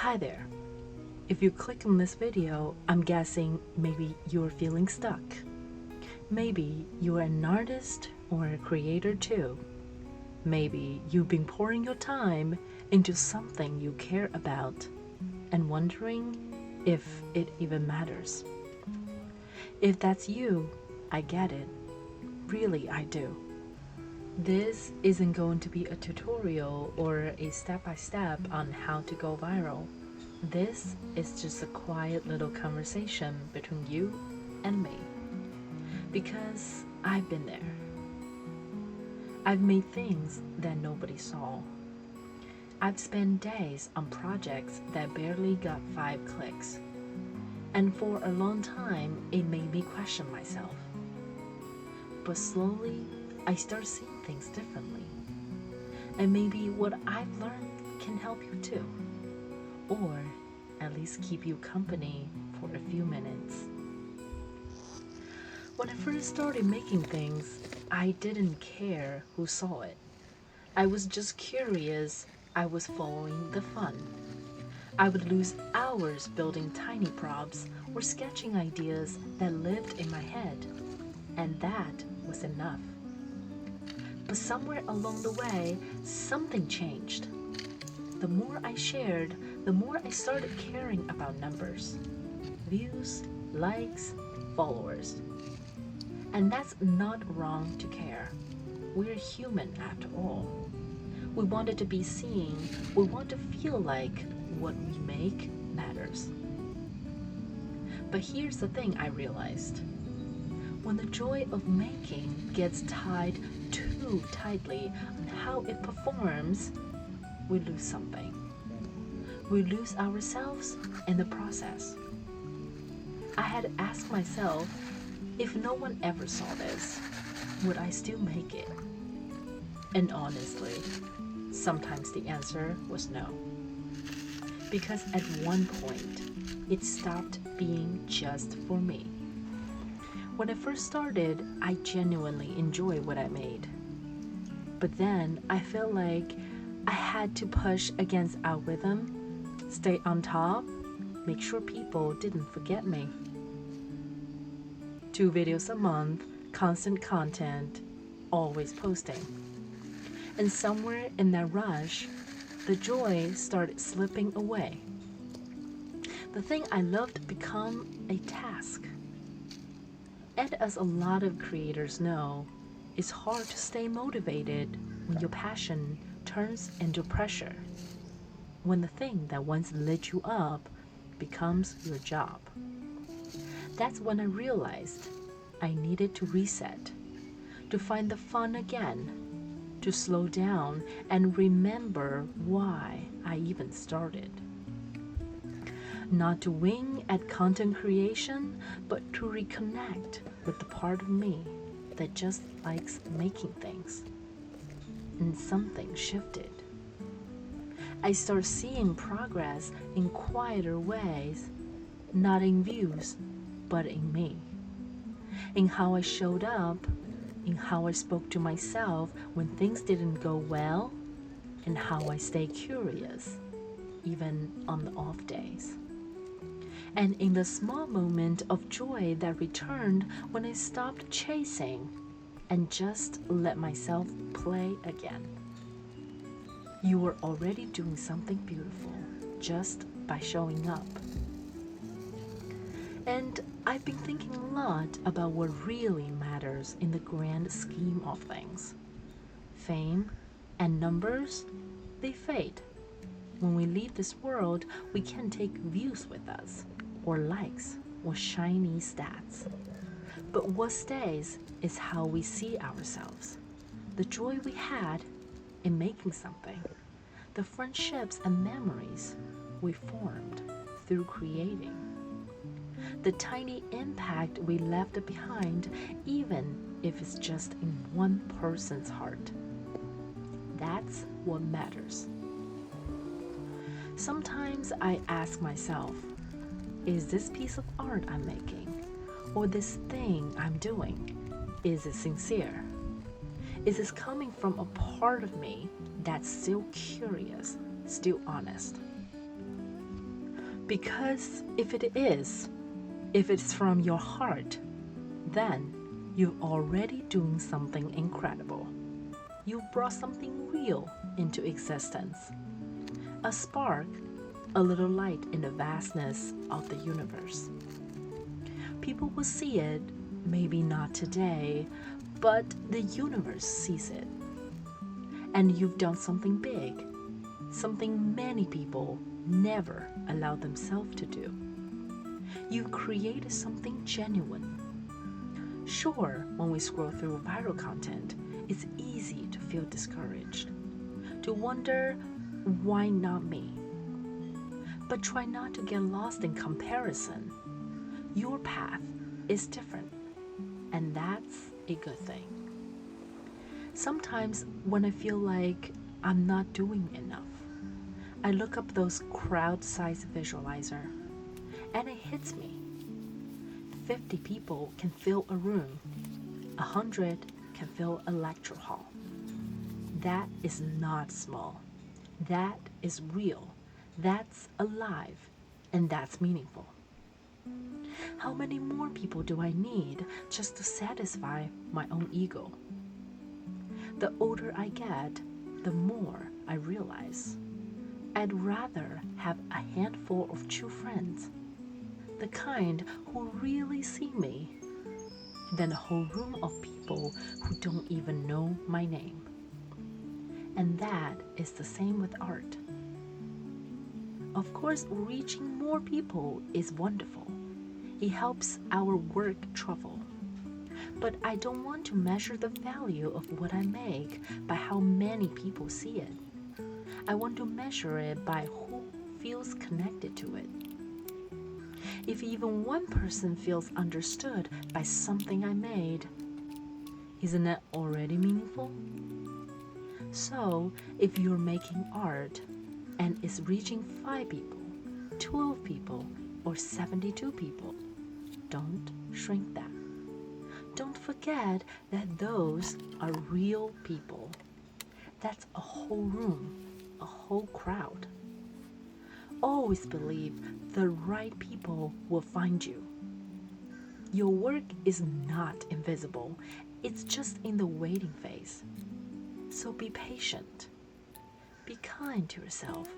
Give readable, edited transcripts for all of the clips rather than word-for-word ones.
Hi there. If you click on this video, I'm guessing maybe you're feeling stuck. Maybe you're an artist or a creator too. Maybe you've been pouring your time into something you care about and wondering if it even matters. If that's you, I get it. Really, I do. This isn't going to be a tutorial or a step-by-step on how to go viral. This is just a quiet little conversation between you and me. Because I've been there. I've made things that nobody saw. I've spent days on projects that barely got 5 clicks. And for a long time, it made me question myself. But slowly, I start seeing things differently. And maybe what I've learned can help you too. Or at least keep you company for a few minutes. When I first started making things, I didn't care who saw it. I was just curious. I was following the fun. I would lose hours building tiny props or sketching ideas that lived in my head. And that was enough. But somewhere along the way, something changed. The more I shared, the more I started caring about numbers. Views, likes, followers. And that's not wrong to care. We're human after all. We wanted to be seen. We want to feel like what we make matters. But here's the thing I realized. When the joy of making gets tied too tightly on how it performs, we lose something. We lose ourselves in the process. I had to ask myself, if no one ever saw this, would I still make it? And honestly, sometimes the answer was no. Because at one point, it stopped being just for me. When I first started, I genuinely enjoyed what I made. But then I felt like I had to push against algorithm, stay on top, make sure people didn't forget me. 2 videos a month, constant content, always posting. And somewhere in that rush, the joy started slipping away. The thing I loved became a task. And as a lot of creators know, it's hard to stay motivated when your passion turns into pressure. When the thing that once lit you up becomes your job. That's when I realized I needed to reset, to find the fun again, to slow down and remember why I even started. Not to wing at content creation, but to reconnect with the part of me that just likes making things. And something shifted. I started seeing progress in quieter ways, not in views, but in me. In how I showed up, in how I spoke to myself when things didn't go well, and how I stayed curious, even on the off days. And in the small moment of joy that returned when I stopped chasing and just let myself play again. You were already doing something beautiful just by showing up. And I've been thinking a lot about what really matters in the grand scheme of things. Fame and numbers, they fade. When we leave this world, we can't take views with us, or likes, or shiny stats. But what stays is how we see ourselves. The joy we had in making something. The friendships and memories we formed through creating. The tiny impact we left behind, even if it's just in one person's heart. That's what matters. Sometimes I ask myself, is this piece of art I'm making, or this thing I'm doing, is it sincere? Is this coming from a part of me that's still curious, still honest? Because if it's from your heart, then you're already doing something incredible. You brought something real into existence. A spark, a little light in the vastness of the universe. People will see it, maybe not today, but the universe sees it. And you've done something big, something many people never allow themselves to do. You created something genuine. Sure, when we scroll through viral content, it's easy to feel discouraged, to wonder, why not me? But try not to get lost in comparison. Your path is different, and that's a good thing. Sometimes when I feel like I'm not doing enough, I look up those crowd-sized visualizer, and it hits me. 50 people can fill a room. 100 can fill a lecture hall. That is not small. That is real. That's alive. And that's meaningful. How many more people do I need just to satisfy my own ego? The older I get, the more I realize I'd rather have a handful of true friends, the kind who really see me, than a whole room of people who don't even know my name. And that is the same with art. Of course, reaching more people is wonderful. It helps our work travel. But I don't want to measure the value of what I make by how many people see it. I want to measure it by who feels connected to it. If even one person feels understood by something I made, isn't that already meaningful? So, if you're making art and it's reaching 5 people, 12 people, or 72 people, don't shrink that. Don't forget that those are real people. That's a whole room, a whole crowd. Always believe the right people will find you. Your work is not invisible, it's just in the waiting phase. So be patient, be kind to yourself,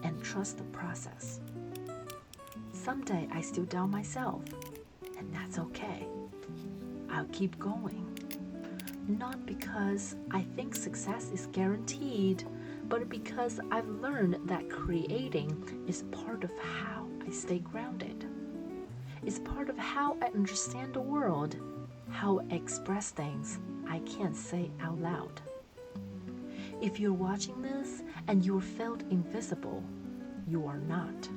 and trust the process. Someday I still doubt myself, and that's okay. I'll keep going. Not because I think success is guaranteed, but because I've learned that creating is part of how I stay grounded. It's part of how I understand the world, how I express things I can't say out loud. If you're watching this and you felt invisible, you are not.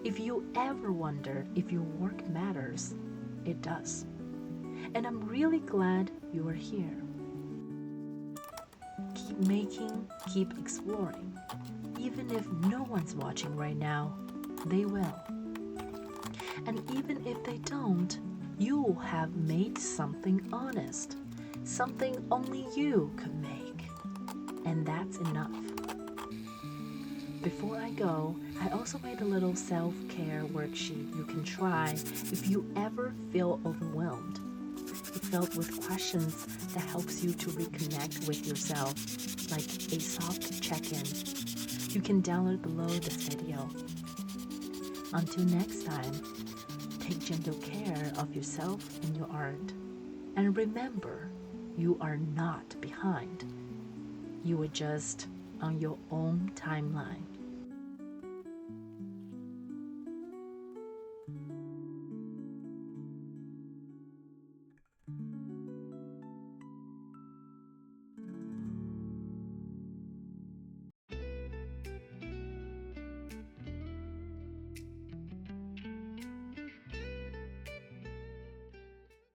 If you ever wondered if your work matters, it does. And I'm really glad you are here. Keep making, keep exploring. Even if no one's watching right now, they will. And even if they don't, you will have made something honest, something only you could make. And that's enough. Before I go, I also made a little self-care worksheet you can try if you ever feel overwhelmed. It's filled with questions that helps you to reconnect with yourself, like a soft check-in. You can download below this video. Until next time, take gentle care of yourself and your art. And remember, you are not behind. You are just on your own timeline.